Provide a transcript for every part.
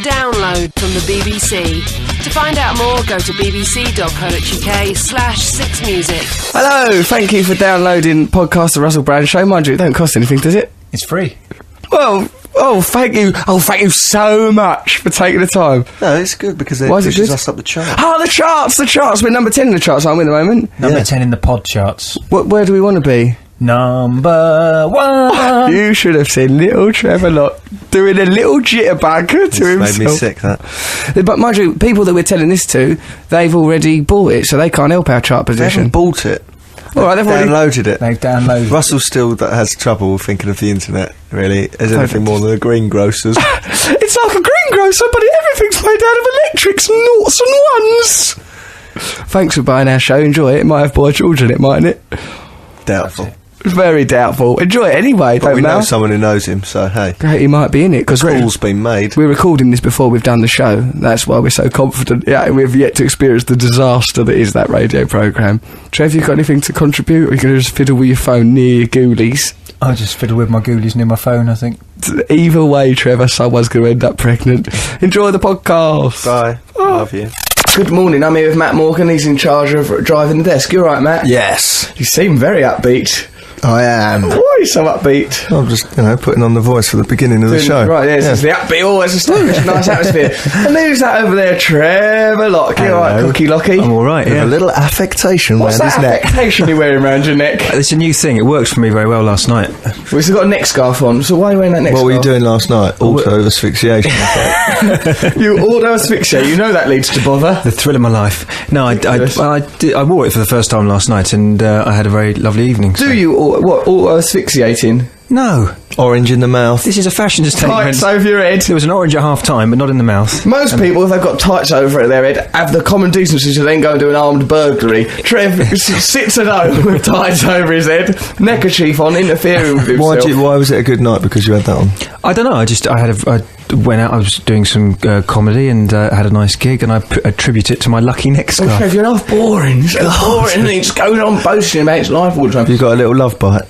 Download from the BBC. To find out more, go to bbc.co.uk/6music. Hello, thank you for downloading podcast The Russell Brand Show. Mind you, it don't cost anything, does it? It's free. Well, thank you. Thank you so much for taking the time. No, it's good because it Why is it pushes good? us up the chart. The charts. We're number 10 in the charts, aren't we, at the moment? Number 10 in the pod charts. Where do we want to be? Number 1. You should have seen little Trevor doing a little jitterbug to himself. It's made me sick, that. But mind you, people that we're telling this to, they've already bought it, so they can't help our chart They position. haven't bought it. All right, they've already downloaded it. They've downloaded it. Russell still has trouble thinking of the internet, really, as anything more than a greengrocer's. It's like a greengrocer, but everything's made out of electrics, noughts and ones. Thanks for buying our show. Enjoy it. It might have boy children, it mightn't it? Doubtful. Very doubtful. Enjoy it anyway. But don't we know know. someone who knows him, so hey. He might be in it because Call's been made. we're recording this before we've done the show. That's why we're so confident. Yeah, we've yet to experience the disaster that is that radio programme. Trev, you got anything to contribute, or you can just fiddle with your phone near your ghoulies? I just fiddle with my ghoulies near my phone, I think. Either way, Trevor, someone's going to end up pregnant. Enjoy the podcast. Bye. Love you. Good morning. I'm here with Matt Morgan. He's in charge of driving the desk. You all right, Matt? Yes, You seem very upbeat. I am. Why are you so upbeat? I'm just, putting on the voice for the beginning of the show. Right, yes, it's the upbeat. Oh, it's a nice atmosphere. And who's that over there? Trevor Lock. You all right, Hello. Cookie Locky? I'm alright, With yeah. a little affectation What's around that his neck. affectation you're wearing around your neck? It's a new thing. It worked for me very well last night. We've got a neck scarf on, so why are you wearing that neck What scarf? were you doing last night? Auto asphyxiation. You auto asphyxia, you know that leads to bother. The thrill of my life. No, I wore it for the first time last night, and I had a very lovely evening. Do you, auto asphyxiating? No. Orange in the mouth. This is a fashion statement. Tights over your head. There was an orange at half time, but not in the mouth. Most people, if they've got tights over their head, have the common decency to then go and do an armed burglary. Trev sits at home with tights over his head, neckerchief on, interfering with himself. Why was it a good night? Because you had that on? I don't know. I went out. I was doing some comedy and had a nice gig, and I attribute it to my lucky neck Oh, scarf. Trev, you're enough boring. So boring, and he just goes on boasting about his life all the time. You got a little love bite.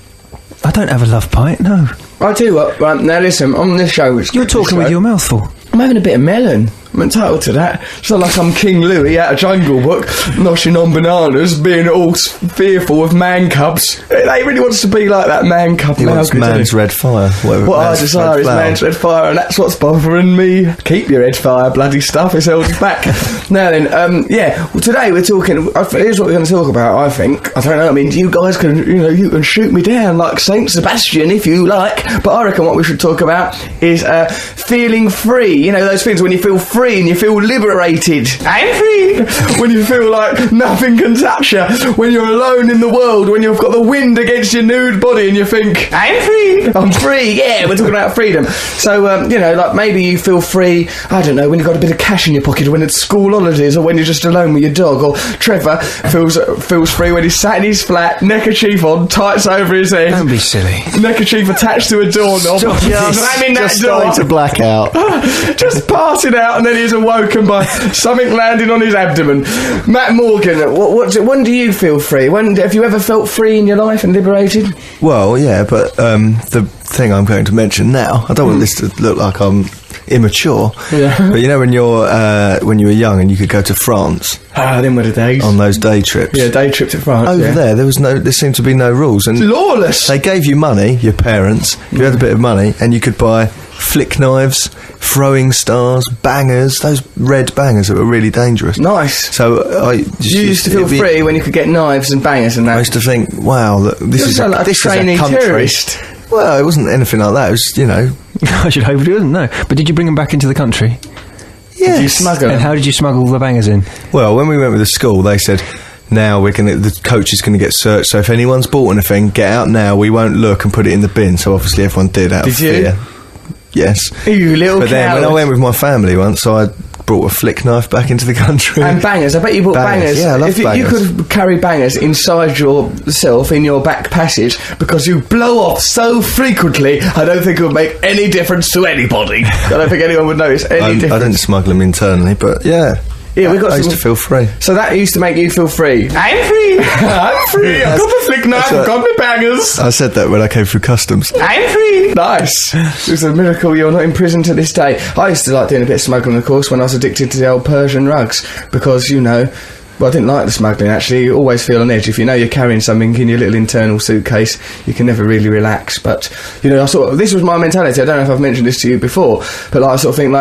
I don't have a love bite. No. I tell you what, right, now listen, on this show... You're talking with your mouth full. I'm having a bit of melon. I'm entitled to that. It's not like I'm King Louis out of Jungle Book, noshing on bananas, being all fearful of man cubs. They really wants to be like that man cub. He wants man's red fire. What I desire is man's red fire, and that's what's bothering me. Keep your red fire, bloody stuff. It's held us back. Now then, well, today we're talking... Here's what we're going to talk about, I think. I don't know, I mean, you guys can, you can shoot me down like Saint Sebastian if you like, but I reckon what we should talk about is feeling free. You know, those things when you feel free and you feel liberated. I'm free! When you feel like nothing can touch you. When you're alone in the world. When you've got the wind against your nude body and you think, I'm free! I'm free, yeah, we're talking about freedom. So, like maybe you feel free, I don't know, when you've got a bit of cash in your pocket, or when it's school holidays, or when you're just alone with your dog. Or Trevor feels free when he's sat in his flat, neckerchief on, tights over his head. Don't be silly. Neckerchief attached to a doorknob. Slamming that door. starting to black out. Just passing out, and then he's awoken by something landing on his abdomen. Matt Morgan, when do you feel free? Have you ever felt free in your life and liberated? Well, yeah, but the thing I'm going to mention now, I don't want this to look like I'm immature, Yeah. but you know when you were young and you could go to France Them were the days. on those day trips. Yeah, day trip to France. Over there seemed to be no rules, and Lawless. they gave you money, your parents. You had a bit of money, and you could buy flick knives, throwing stars, bangers, those red bangers that were really dangerous. Nice. So You used to feel free when you could get knives and bangers and that. I used to think, wow, look, this is like this a is a trainee country. terrorist. Well, it wasn't anything like that. It was, I should hope it didn't. No. But did you bring them back into the country? yes. Did you smuggle And them? how did you smuggle the bangers in? Well, when we went with the school, they said, now the coach is going to get searched, so if anyone's bought anything, get out now, we won't look, and put it in the bin. So obviously everyone did out of Did you? fear. Yes. You little But then when I coward. went with my family once, I brought a flick knife back into the country. And bangers. I bet you bought bangers. Yeah, I love if you bangers. could carry bangers inside yourself in your back passage because you blow off so frequently, I don't think it would make any difference to anybody. I don't think anyone would notice any difference. I didn't smuggle them internally, but yeah. Yeah, we got. I used to feel free. So that used to make you feel free. I'm free. I'm free. I've got my flick knife. I've got my bangers. I said that when I came through customs. I'm free. Nice. It's a miracle you're not in prison to this day. I used to like doing a bit of smuggling, of course, when I was addicted to the old Persian rugs, because well, I didn't like the smuggling, actually. You always feel on edge. If you know you're carrying something in your little internal suitcase, you can never really relax. But, this was my mentality. I don't know if I've mentioned this to you before, but I sort of think,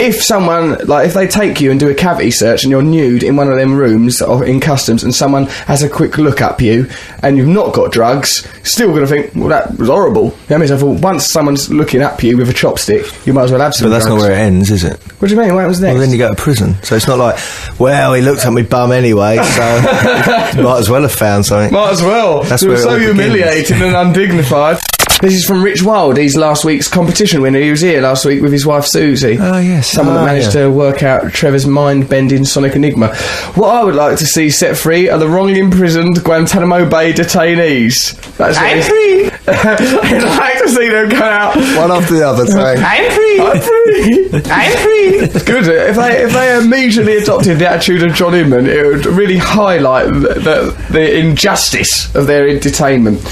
if someone, if they take you and do a cavity search and you're nude in one of them rooms or in customs and someone has a quick look up you and you've not got drugs, still going to think, well, that was horrible. You know what I mean? So I thought, once someone's looking up you with a chopstick, you might as well have some But that's drugs. not where it ends, is it? What do you mean? What happens next? Well, then you go to prison. So it's not like, well, he looked at me bum anyway, so might as well have found something. Might as well. That's it was where so it all begins. humiliating and undignified. This is from Rich Wild. He's last week's competition winner. He was here last week with his wife Susie. Oh, yes. Someone that managed to work out Trevor's mind-bending sonic enigma. What I would like to see set free are the wrongly imprisoned Guantanamo Bay detainees. That's what I'm free. I'd like to see them come out. One after the other, saying, I'm free. I'm free. I'm free. It's good. If they immediately adopted the attitude of John Inman, it would really highlight the injustice of their detainment.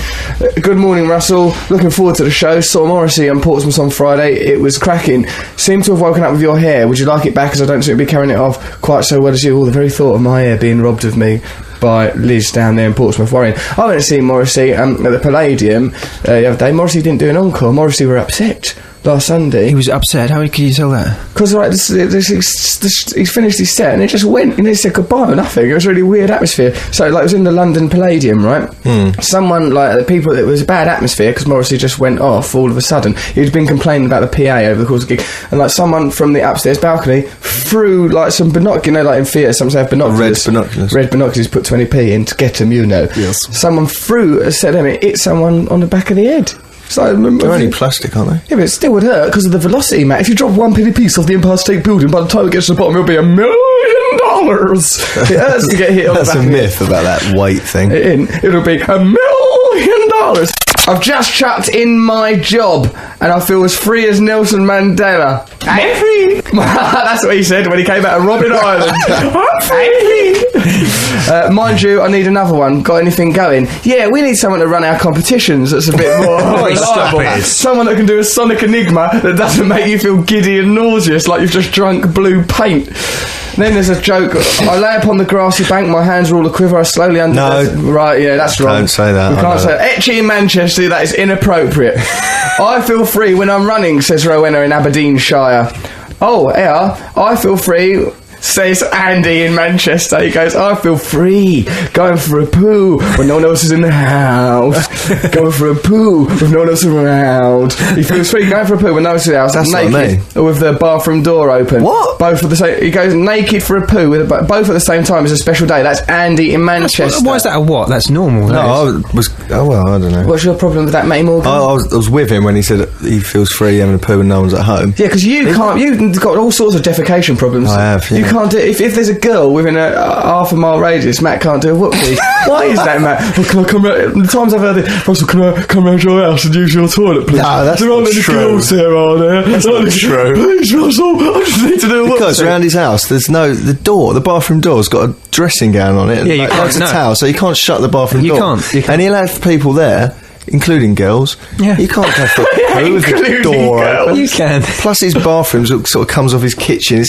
Good morning, Russell. Looking forward to the show. Saw Morrissey on Portsmouth on Friday. It was cracking. Seem to have woken up with your hair. Would you like it back, as I don't seem to be carrying it off quite so well as you? The very thought of my hair being robbed of me by Liz down there in Portsmouth worrying. I went to see Morrissey at the Palladium the other day. Morrissey didn't do an encore. Morrissey were upset last Sunday. He was upset. How could you tell that? Because he finished his set and it just went. He said goodbye or nothing. It was a really weird atmosphere. So it was in the London Palladium, right? Someone, the people, it was a bad atmosphere because Morrissey just went off all of a sudden. He'd been complaining about the PA over the course of the gig, and someone from the upstairs balcony threw some binoculars, in theatre, some say binoculars. Red binoculars, put 20p in to get them, Yes. Someone hit someone on the back of the head. They're only plastic, aren't they? Yeah, but it still would hurt because of the velocity, Matt. If you drop one penny piece off the Empire State Building, by the time it gets to the bottom, it'll be $1 million. It hurts to get hit on the back. That's a myth about that weight thing. It'll be $1 million. I've just chucked in my job and I feel as free as Nelson Mandela. I'm free. That's what he said when he came out of Robben Island. I'm free. Mind you, I need another one. Got anything going? Yeah, we need someone to run our competitions that's a bit more reliable. Someone that can do a sonic enigma that doesn't make you feel giddy and nauseous like you've just drunk blue paint. Then there's a joke. I lay upon the grassy bank, my hands are all a quiver, I slowly Right, yeah, that's wrong. Don't say that. You can't say that. Etchy in Manchester, that is inappropriate. I feel free when I'm running, says Rowena in Aberdeenshire. Oh, yeah, I feel free, says Andy in Manchester. He goes, I feel free going for a poo when no one else is in the house. Going for a poo with no one else around. He feels free going for a poo when no one else is in the house. That's naked, not me. with the bathroom door open. What? Both at the same. He goes naked for a poo with both at the same time. Is a special day. That's Andy in Manchester. Why is that a what? That's normal. I don't know. What's your problem with that, Matty Morgan? I was with him when he said he feels free having a poo when no one's at home. Yeah, because you've got all sorts of defecation problems. I have, yeah. You can't do if there's a girl within a half a mile radius, Matt can't do a whoopsie. Why is that, Matt? Well, can I come round? The times I've heard it, Russell, can I come round your house and use your toilet, please? No, that's there aren't not any true. girls there, are there? That's not true. Please, Russell, I just need to do a whoopsie. Because around his house, there's the bathroom door's got a dressing gown on it. Yeah, you can't. It's a towel, so you can't shut the bathroom You door. can't. And he'll have people there, including girls. Yeah. You can't go for a poo with the Including door girls. open. You can. Plus his bathroom sort of comes off his kitchen.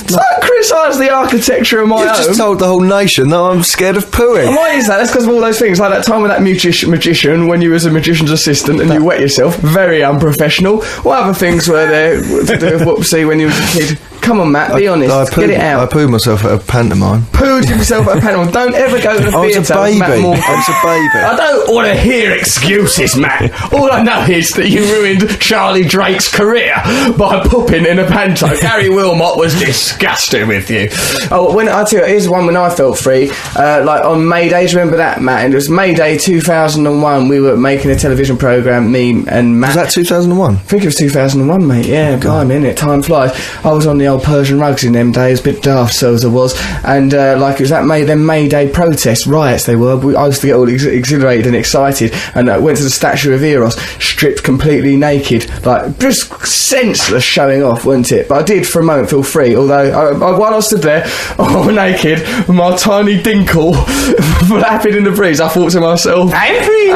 Don't criticise the architecture of my You've home. just told the whole nation that I'm scared of pooing. Why is that? That's because of all those things. Like that time with that magician when you was a magician's assistant and you wet yourself. Very unprofessional. What other things were there to do with whoopsie when you was a kid? Come on, Matt, be honest. Get it out. I pooed myself at a pantomime. Pooed himself at a panel. Don't ever go to the I was a theatre. baby. Matt Morgan. I was a baby. I don't want to hear excuses, Matt. All I know is that you ruined Charlie Drake's career by pooping in a panto. Gary Wilmot was disgusted with you. Oh, when I tell you, here's one when I felt free. On May Day. Do you remember that, Matt? And it was May Day 2001. We were making a television programme, me and Matt. Was that 2001? I think it was 2001, mate. Yeah, blimey, innit? Time flies. I was on the old old Persian rugs in them days, a bit daft, so as I was, and like it was that May Day protests, riots they were. I used to get all exhilarated and excited, and I went to the statue of Eros, stripped completely naked, like just senseless showing off, wasn't it? But I did for a moment feel free, although while I stood there, all naked, with my tiny dinkle flapping in the breeze, I thought to myself, I'm free!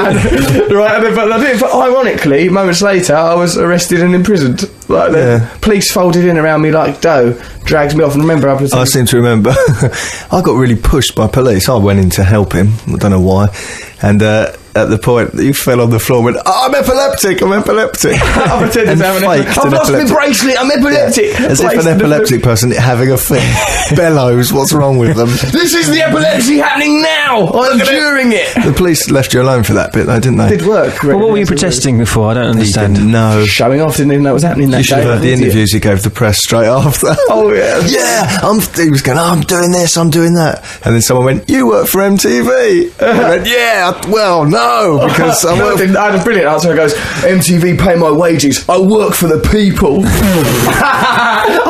But ironically, moments later, I was arrested and imprisoned. Like the police folded in around me like dough, dragged me off, and remember I seem to remember I got really pushed by police. I went in to help him, I don't know why, and at the point he fell on the floor and went, I'm epileptic. I pretended to have I've lost my bracelet, I'm epileptic. Yeah. As if an epileptic person having a fit bellows, what's wrong with them? This is the epilepsy happening now, I'm enduring it. The police left you alone for that bit though, didn't they? Did work. Well, what were you protesting before? I don't understand. He didn't know. Showing off, didn't even know what was happening that you should have heard the interviews he gave the press straight after. Oh yeah. Yeah, he was going, I'm doing this, I'm doing that, and then someone went, you work for MTV. I went, yeah, well, no, because I had a brilliant answer. It goes, MTV pay my wages, I work for the people.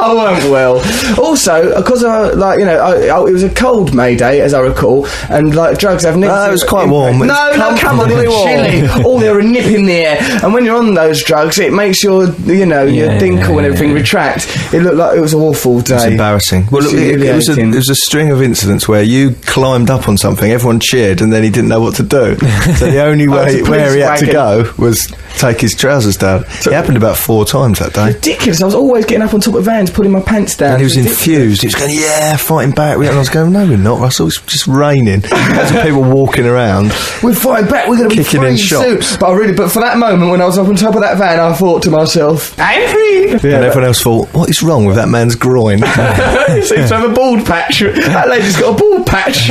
I weren't well. Also, because it was a cold May Day, as I recall, and like drugs have nips. No, it was quite warm. No, come on, it was chilly. Oh, there were a nip in the air, and when you're on those drugs, it makes your dinkle and everything retract. It looked like it was an awful day. It was embarrassing. Well, look, it was a string of incidents where you climbed up on something, everyone cheered, and then he didn't know what to do. So the only way where he had to go was take his trousers down. It happened about 4 times that day. Ridiculous. I was always getting up on top of vans, pulling my pants down. And he was infused. He was going, fighting back. And I was going, no, we're not, Russell. It's just raining. Lots of people walking around. We're fighting back. We're going to be kicking free in shops. soon. But for that moment when I was up on top of that van, I thought to myself, I'm free. And everyone else thought, what is wrong with that man's groin? He seems to have a bald patch. That lady's got a bald patch.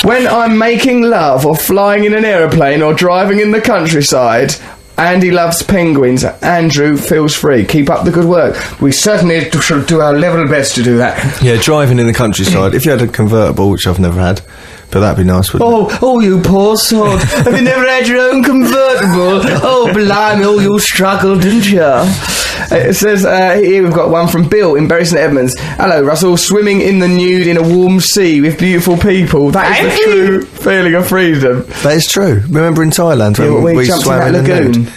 When I'm making love or flying in an aeroplane or driving in the countryside, Andy loves penguins. Andrew feels free. Keep up the good work. We certainly should do our level best to do that. Yeah, driving in the countryside. If you had a convertible, which I've never had, but that'd be nice, wouldn't it? Oh, you poor sod. Have you never had your own convertible? Oh, blimey, you struggled, didn't you? It says, here we've got one from Bill in Bury St Edmunds. Hello, Russell. Swimming in the nude in a warm sea with beautiful people. That is the true feeling of freedom. That is true. Remember in Thailand when we swam in the nude?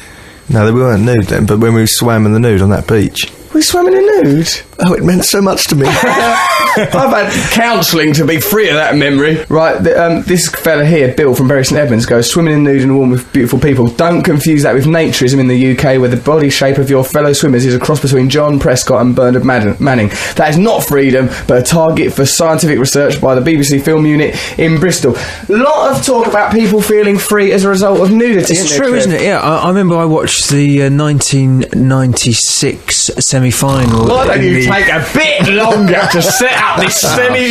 No, we weren't nude then, but when we swam in the nude on that beach. We swam in a nude? Oh, it meant so much to me. I've had counselling to be free of that memory. Right, this fella here, Bill from Bury St Edmunds, goes, swimming in the nude and warm with beautiful people. Don't confuse that with naturism in the UK, where the body shape of your fellow swimmers is a cross between John Prescott and Bernard Manning. That is not freedom, but a target for scientific research by the BBC Film Unit in Bristol. A lot of talk about people feeling free as a result of nudity. It's true, isn't it? Yeah, I remember I watched the 1996 semi-final. Why don't you take a bit longer to set up this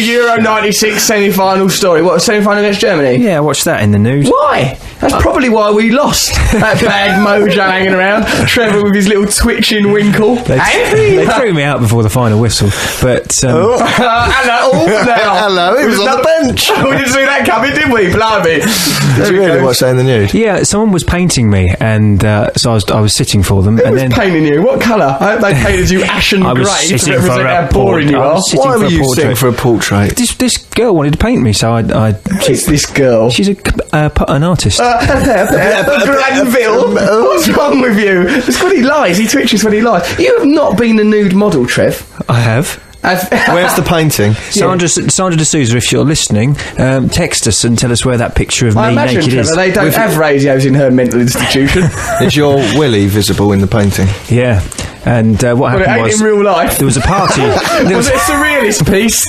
Euro 96 semi-final story? What, a semi-final against Germany? Yeah, I watched that in the nude. Why? That's probably why we lost. That bad mojo hanging around. Trevor with his little twitching winkle. They threw me out before the final whistle, but... hello, he was on the bench. We didn't see that coming, did we? Blimey. Did you really watch that in the nude? Yeah, someone was painting me, and so I was sitting for them. Who was painting you? What colour? I hope they painted you ashen grey to represent how boring you are. Why were you sitting for a portrait? This girl wanted to paint me, so Who's this girl? She's an artist. Granville. What's wrong with you? It's when he lies. He twitches when he lies. You have not been a nude model, Trev. I have. Where's the painting? Sandra D'Souza, if you're listening, text us and tell us where that picture of me naked Trevor, is. They don't have radios in her mental institution. Is your willy visible in the painting? Yeah. And what happened was... in real life. There was a party. Was it a surrealist piece?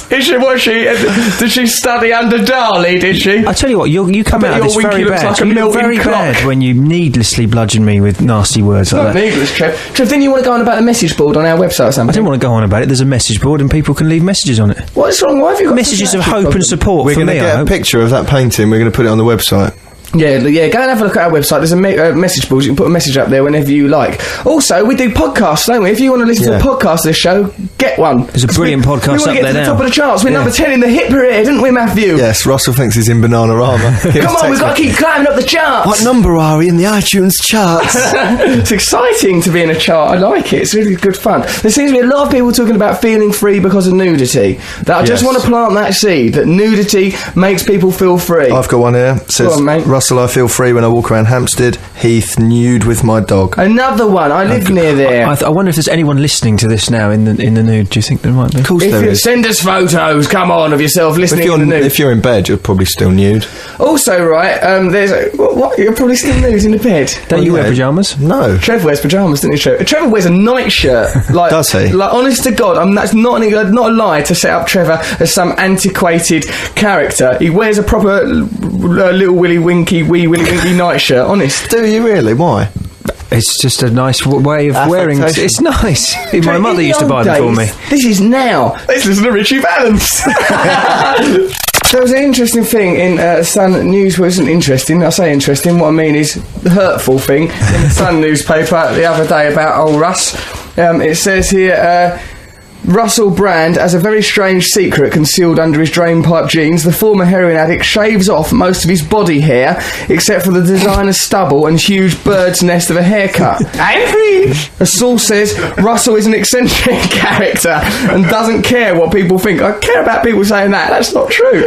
Did she study under Dali, did she? I tell you what, you come out of this very bad. You're very bad when you needlessly bludgeon me with nasty words like that. Not needless, Trev. Trev, didn't you want to go on about the message board on our website or something? I didn't want to go on about it. There's a message board and people can leave messages on it. What's wrong? Why have you got messages of hope and support We're for me? We're going to get a picture of that painting. We're going to put it on the website. Yeah, go and have a look at our website. There's a message board. You can put a message up there whenever you like. Also, we do podcasts, don't we? If you want to listen to a podcast of this show, get one. There's a brilliant podcast up there now. We want to get to the top of the charts. We're number 10 in the hit parade, didn't we, Matthew? Yes, Russell thinks he's in Bananarama. Come on, we've got to keep climbing up the charts. What number are we in the iTunes charts? It's exciting to be in a chart. I like it. It's really good fun. There seems to be a lot of people talking about feeling free because of nudity. I just want to plant that seed, that nudity makes people feel free. I've got one here. It says, go on, mate. Russell, I feel free when I walk around Hampstead Heath nude with my dog. Another one. I live near there. I wonder if there's anyone listening to this now in the nude. Do you think there might be? Of course there is. Send us photos, come on, of yourself listening in the nude. If you're in bed, you're probably still nude. Also, right, there's... What? You're probably still nude in the bed? Don't you wear pyjamas? No. Trevor wears pyjamas, doesn't he, Trevor? Trevor wears a nightshirt. Like, does he? Like, honest to God, that's not a lie to set up Trevor as some antiquated character. He wears a proper little Willy Winky nightshirt, honest. Do you really? Why? It's just a nice way of wearing. It's nice. My mother used to buy them for me. This is now. Let's listen to Richie Valens. There was an interesting thing in Sun News. Well, it wasn't interesting. I say interesting. What I mean is the hurtful thing in the Sun newspaper the other day about old Russ. It says here... Russell Brand has a very strange secret concealed under his drainpipe jeans. The former heroin addict shaves off most of his body hair, except for the designer stubble and huge bird's nest of a haircut. I'm free! A source says Russell is an eccentric character and doesn't care what people think. I care about people saying that. That's not true.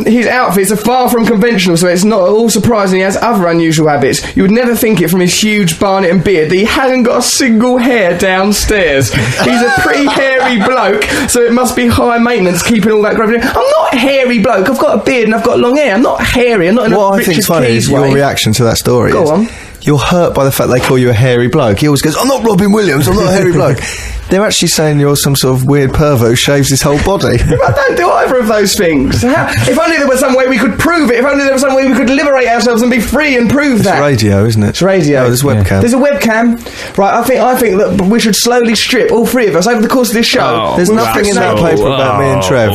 His outfits are far from conventional, so it's not at all surprising he has other unusual habits. You would never think it from his huge barnet and beard that he hasn't got a single hair downstairs. He's a pretty hairy bloke, so it must be high maintenance keeping all that growing. I'm not a hairy bloke. I've got a beard and I've got long hair. I'm not hairy. I'm not in what a I think's funny is your reaction to that story. Go on. You're hurt by the fact they call you a hairy bloke. He always goes, I'm not Robin Williams, I'm not a hairy bloke. They're actually saying you're some sort of weird pervo who shaves his whole body. I don't do either of those things. If only there was some way we could prove it. If only there was some way we could liberate ourselves and be free and prove that. It's radio, isn't it? It's radio. No, there's webcam. There's a webcam. Right, I think that we should slowly strip, all three of us, over the course of this show. There's nothing in that paper about me and Trev.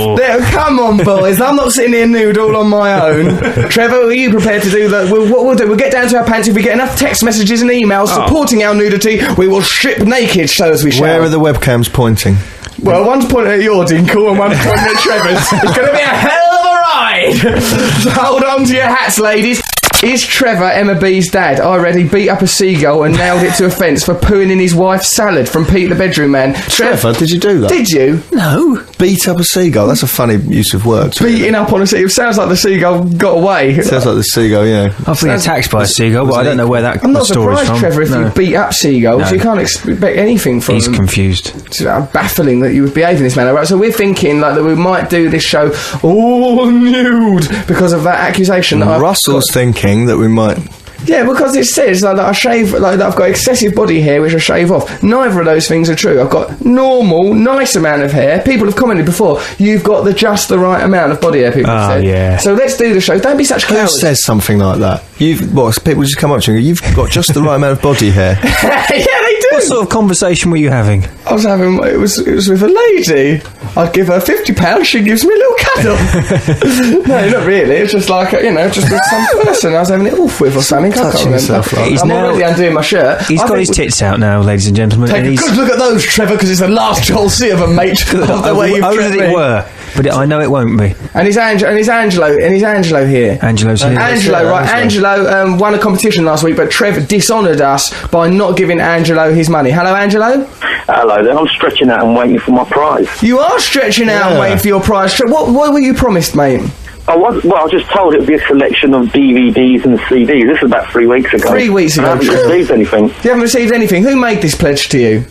Come on, boys. I'm not sitting here nude all on my own. Trevor, are you prepared to do that? What we'll do, we'll get down to our pants. If we get enough text messages and emails supporting our nudity, we will strip naked, so as we shall. Where are the webcams pointing? Well, one's pointing at your dinkle and one's pointing at Trevor's. It's going to be a hell of a ride! So hold on to your hats, ladies. Is Trevor Emma B's dad? I read he beat up a seagull and nailed it to a fence for pooing in his wife's salad from Pete the Bedroom Man. Trevor, did you do that? Did you? No. Beat up a seagull? That's a funny use of words. Beating up on a seagull. It sounds like the seagull got away. Sounds like the seagull, yeah. I've been attacked by a seagull, but I don't know where that I'm not story's surprised, from. Trevor, if you beat up seagulls. You can't expect anything from He's them. confused. It's baffling that you would behave in this manner. Right, so we're thinking like that we might do this show all nude because of that accusation. That Russell's thinking that we might... Yeah, because it says like, that I shave, like that I've got excessive body hair which I shave off. Neither of those things are true. I've got normal, nice amount of hair. People have commented before, you've got just the right amount of body hair, people have said. Yeah. So let's do the show. Don't be such cowards. Who says something like that? People just come up to you and go, you've got just the right amount of body hair. Yeah, they do. What sort of conversation were you having? I was having, it was with a lady. I'd give her £50, she gives me a little cuddle. No, not really. It's just like, just with some person I was having it off with or something. I can't remember. I'm already undoing my shirt. He's got his tits out now, ladies and gentlemen. Take a good look at those, Trevor, because it's the last you'll see of them, mate. Of the way you've only it were, but I know it won't be. And he's Angelo here. Angelo's here. Angelo, right? Angelo won a competition last week, but Trevor dishonoured us by not giving Angelo his money. Hello, Angelo. Hello there. I'm stretching out and waiting for my prize. You are stretching out and waiting for your prize. What were you promised, mate? I was just told it would be a selection of DVDs and CDs. This was about 3 weeks ago. 3 weeks ago. I haven't received anything. You haven't received anything. Who made this pledge to you?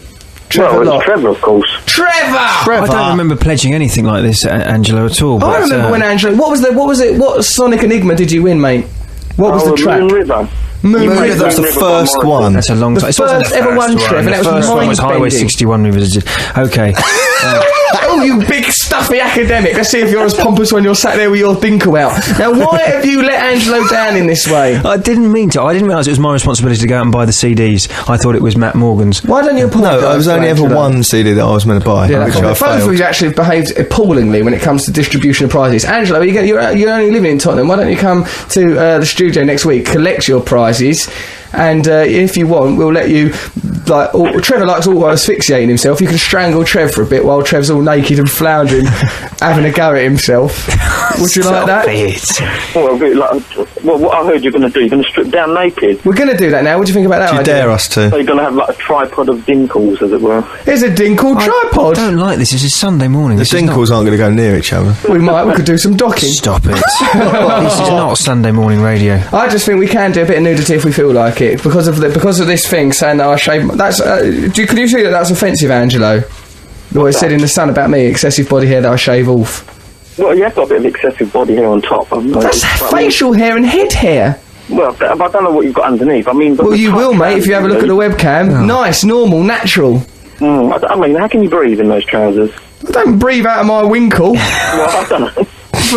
Trevor. Well, it's Trevor, of course. Trevor! I don't remember pledging anything like this, Angelo, at all. I remember when Angelo... What Sonic Enigma did you win, mate? What was the track? Moon River. Moon River. That was the first one. That's a long time. The first ever one, Trevor, and that was first one was Highway 61 Revisited. Okay. Oh, you big stuffy academic. Let's see if you're as pompous when you're sat there with your dinkle out. Now, why have you let Angelo down in this way? I didn't mean to. I didn't realise it was my responsibility to go out and buy the CDs. I thought it was Matt Morgan's. Why don't you apologise? No, there was only ever one CD that I was meant to buy. Yeah, which I both of you actually behaved appallingly when it comes to distribution of prizes. Angelo, you're only living in Tottenham. Why don't you come to the studio next week, collect your prizes, and if you want, we'll let you. Trevor likes all asphyxiating himself. You can strangle Trev for a bit while Trev's all naked and floundering, having a go at himself. Would you like that? Well, what I heard you're going to do, you're going to strip down naked. We're going to do that now. What do you think about that? Do you dare us to? So you're going to have like a tripod of dinkles, as it were. Here's a dinkle tripod. I don't like this. This is Sunday morning. The dinkles aren't going to go near each other. We could do some docking. Stop it. This is not Sunday morning radio. I just think we can do a bit of nudity if we feel like it because of this thing saying that I shave. That's could you see that that's offensive, Angelo? What it said in The Sun about me, excessive body hair that I shave off. Well, you have got a bit of excessive body hair on top. That's facial hair and head hair. Well, I don't know what you've got underneath. I mean, well, you will, mate, if you have a look at the webcam. Oh. Nice, normal, natural. I mean, how can you breathe in those trousers? I don't breathe out of my winkle. Well, I don't know.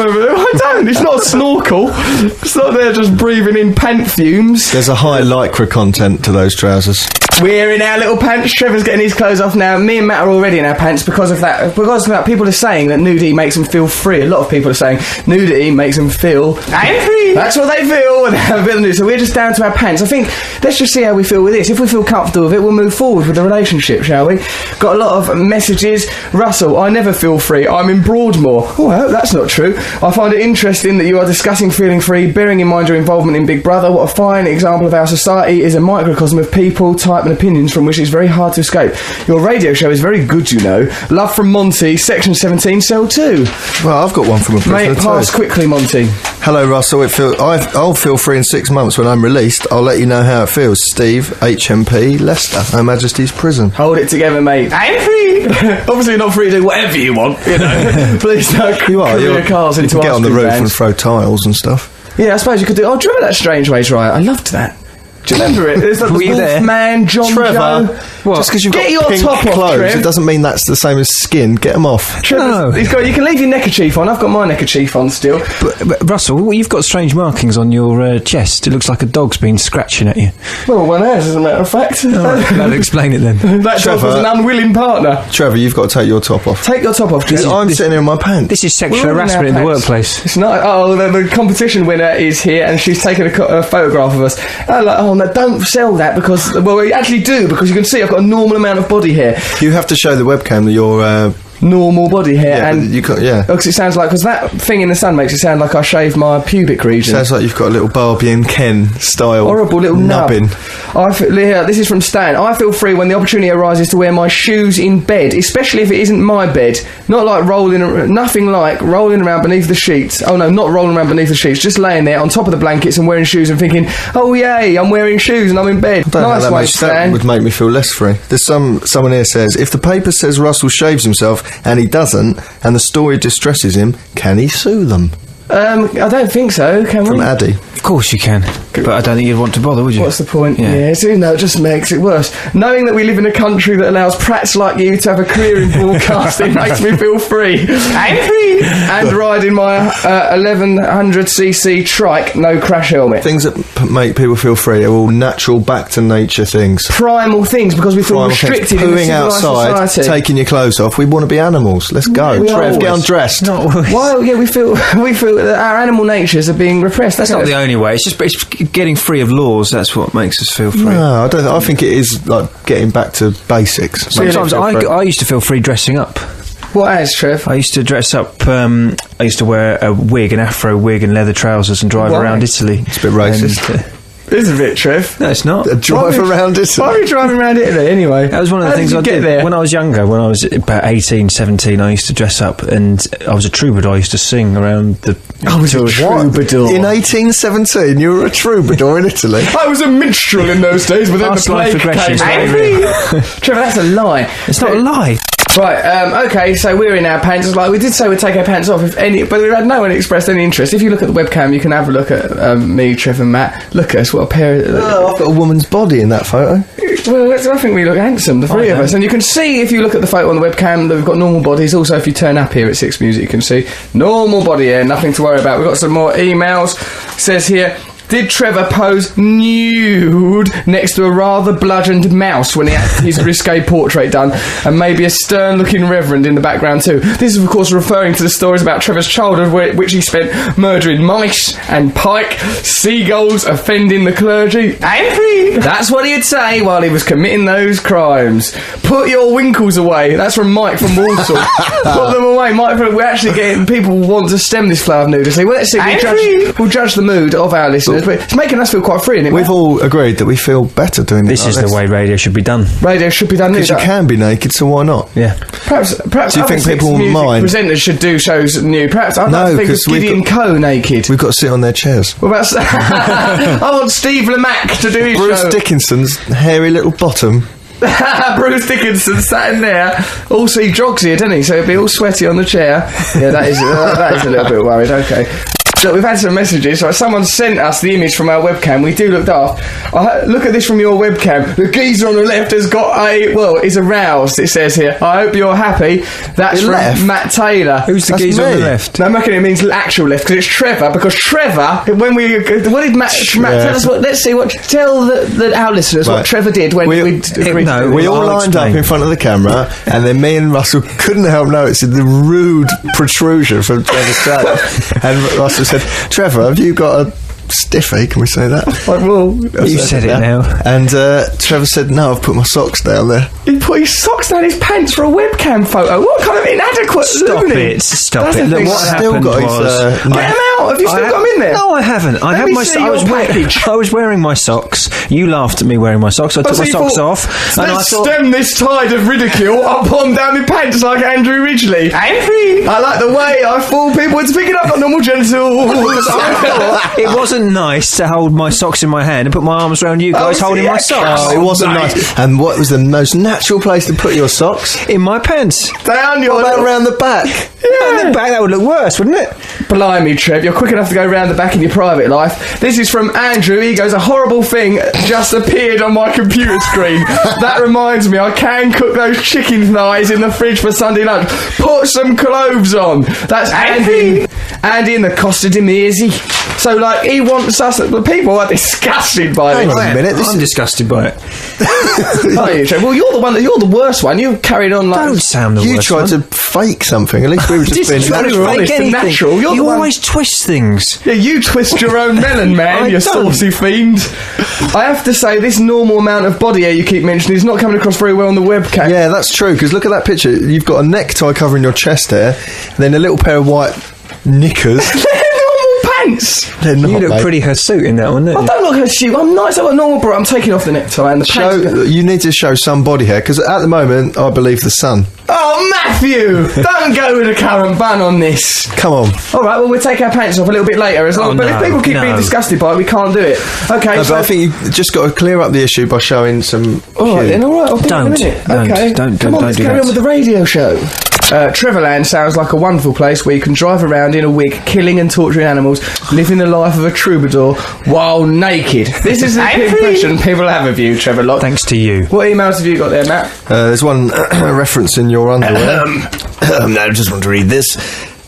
I don't. It's not a snorkel. It's not there just breathing in pant fumes. There's a high lycra content to those trousers. We're in our little pants. Trevor's getting his clothes off now. Me and Matt are already in our pants because of that. Because of that, people are saying that nudity makes them feel free. A lot of people are saying nudity makes them feel free. That's what they feel when they have a bit of nudity. So we're just down to our pants. I think let's just see how we feel with this. If we feel comfortable with it, we'll move forward with the relationship, shall we? Got a lot of messages. Russell, I never feel free. I'm in Broadmoor. Oh, I hope that's not true. I find it interesting that you are discussing feeling free, bearing in mind your involvement in Big Brother. What a fine example of our society is a microcosm of people, type and opinions from which it's very hard to escape. Your radio show is very good, you know. Love from Monty, Section 17, Cell 2. Well, I've got one from a prisoner. May it pass quickly, Monty. Hello, Russell. I'll feel free in 6 months when I'm released. I'll let you know how it feels. Steve, HMP, Leicester, Her Majesty's Prison. Hold it together, mate. I'm free. Obviously, you're not free to do whatever you want, you know. Please don't career cars into you can get on the roof bands. and throw tiles and stuff. Yeah, I suppose you could do. Oh, do you remember that Strange Ways Riot? I loved that. Do you remember it? There's like the Wolfman, John Trevor, Joe. What? Just because you've got pink top clothes, off, it doesn't mean that's the same as skin. Get them off. No. You can leave your neckerchief on. I've got my neckerchief on still. But Russell, you've got strange markings on your chest. It looks like a dog's been scratching at you. Well, one has, as a matter of fact. That'll explain it then. That dog was an unwilling partner. Trevor, you've got to take your top off. Take your top off, Trevor. I'm sitting here in my pants. This is sexual harassment in the workplace. It's not. Oh, the competition winner is here, and she's taken a photograph of us. Oh, no, don't sell that because, well, we actually do, because you can see I've got a normal amount of body hair. You have to show the webcam that you're normal body hair, yeah, and you got, yeah, because it sounds like, because that thing in the sun makes it sound like I shaved my pubic region. Sounds like you've got a little Barbie and Ken style horrible little nubbing. This is from Stan. I feel free when the opportunity arises to wear my shoes in bed, especially if it isn't my bed. Not like nothing like rolling around beneath the sheets. Oh no, not rolling around beneath the sheets, just laying there on top of the blankets and wearing shoes and thinking, oh yay, I'm wearing shoes and I'm in bed. Nice way, Stan. That would make me feel less free. There's someone here says, if the paper says Russell shaves himself and he doesn't, and the story distresses him, can he sue them? I don't think so, can we? From Addy. Of course you can, but I don't think you'd want to bother, would you? What's the point? Yeah, no, it just makes it worse. Knowing that we live in a country that allows prats like you to have a career in broadcasting makes me feel free. I'm free! And riding my 1100cc trike, no crash helmet. Things that make people feel free are all natural, back-to-nature things. Primal things, because we feel restricted in a civilised outside, society. Taking your clothes off, we want to be animals. Let's go. Trev, get undressed. Well, yeah, we feel that our animal natures are being repressed. That's not the only way. It's just getting free of laws. That's what makes us feel free. No, I don't. I think it is like getting back to basics. Sometimes I used to feel free dressing up. What as, Trev? I used to dress up. I used to wear a wig, an afro wig, and leather trousers, and drive around Italy. It's a bit racist. It's a bit, Trev. No, it's not. Drive around Italy. Why are you driving around Italy anyway? That was one of the things I did when I was younger. When I was about 18, 17, I used to dress up, and I was a troubadour. I used to sing around the. I was a troubadour in 1817. You were a troubadour in Italy. I was a minstrel in those days, but then the plague came. Trevor, that's a lie. It's not a lie. Right, okay, so we're in our pants. Like, we did say we'd take our pants off, but we had no one expressed any interest. If you look at the webcam, you can have a look at me, Trevor and Matt. Look at us, what a pair of... I've got a woman's body in that photo. Well, I think we look handsome, the three of us. And you can see, if you look at the photo on the webcam, that we've got normal bodies. Also, if you turn up here at 6 Music, you can see normal body here, nothing to worry about. We've got some more emails. It says here, did Trevor pose nude next to a rather bludgeoned mouse when he had his risque portrait done, and maybe a stern-looking reverend in the background too? This is, of course, referring to the stories about Trevor's childhood, which he spent murdering mice and pike, seagulls, offending the clergy. Angry! That's what he'd say while he was committing those crimes. Put your winkles away. That's from Mike from Walsall. Put them away, Mike. We're actually getting people want to stem this flow of nudity. Well, let's see. We'll judge the mood of our listeners. But it's making us feel quite free, isn't it? We've all agreed that we feel better doing this. This is the way radio should be done. Radio should be done because you can be naked, so why not? Yeah. Perhaps. Do you think people will mind? Presenters should do shows nude. Perhaps I'd like to think of Gideon Coe naked. We've got to sit on their chairs. What about? I want Steve Lemack to do his Bruce show. Dickinson's hairy little bottom. Bruce Dickinson sat in there. Also, he jogs here, doesn't he? So he'll be all sweaty on the chair. Yeah, that is a little bit worried. Okay. So we've had some messages. So someone sent us the image from our webcam. We do look daft. Look at this from your webcam. The geezer on the left has got is aroused, it says here. I hope you're happy. That's from Matt Taylor. Who's the geezer on the left? No, I'm reckon it means actual left, because it's Trevor. Because Trevor, what did Matt tell us? Let's see what. Tell our listeners what Trevor did when we all lined up in front of the camera, and then me and Russell couldn't help noticing the rude protrusion from Trevor's trailer. And Russell said, Trevor, have you got a stiffy? Can we say that? You said it now. And Trevor said, no, I've put my socks down there. He put his socks down his pants for a webcam photo. What kind of inadequate Stop it. Look, what happened was... Get him out. Have you still got him in there? No, I haven't. I was wearing my socks. You laughed at me wearing my socks. I took my socks off. And I thought, stem this tide of ridicule. I'll put them down my pants like Andrew Ridgeley. I like the way I fool people into picking up on normal genitals. It wasn't nice to hold my socks in my hand and put my arms around you guys holding my socks. Oh, it wasn't nice. And what was the most natural place to put your socks? In my pants. Down your... What about around the back? Yeah. Around the back, that would look worse, wouldn't it? Blimey, Trev, you're quick enough to go round the back in your private life. This is from Andrew. He goes, a horrible thing just appeared on my computer screen. That reminds me, I can cook those chicken thighs in the fridge for Sunday lunch. Put some cloves on. That's Andy in the Costa di Mirzi. So, like, he wants us... The people are disgusted by this. Hang on a minute. I'm disgusted by it. Are you, Trev? Well, you're the one. You're the worst one. You carried on like... Don't sound the worst one. You tried to fake something. At least we were just being natural. You always twist things. Yeah, you twist your own melon, man, you saucy fiend. I have to say, this normal amount of body hair you keep mentioning is not coming across very well on the webcam. Yeah, that's true, because look at that picture. You've got a necktie covering your chest there, then a little pair of white knickers. You look pretty hirsute in that one, don't you? I don't look hirsute. I'm nice. I'm a normal bro. I'm taking off the necktie and the pants. You need to show some body hair, because at the moment, I believe the sun. Oh, Matthew! Don't go with the current bun on this. Come on. All right, well, we'll take our pants off a little bit later, if people keep being disgusted by it, we can't do it. Okay, but I think you've just got to clear up the issue by showing some... All right, then, all right. I'll do it in a minute. Come on, let's carry on with the radio show. Trevorland sounds like a wonderful place where you can drive around in a wig, killing and torturing animals, living the life of a troubadour while naked. This is the impression people have of you, Trevor Locke. Thanks to you. What emails have you got there, Matt? There's one reference in your underwear. I just want to read this.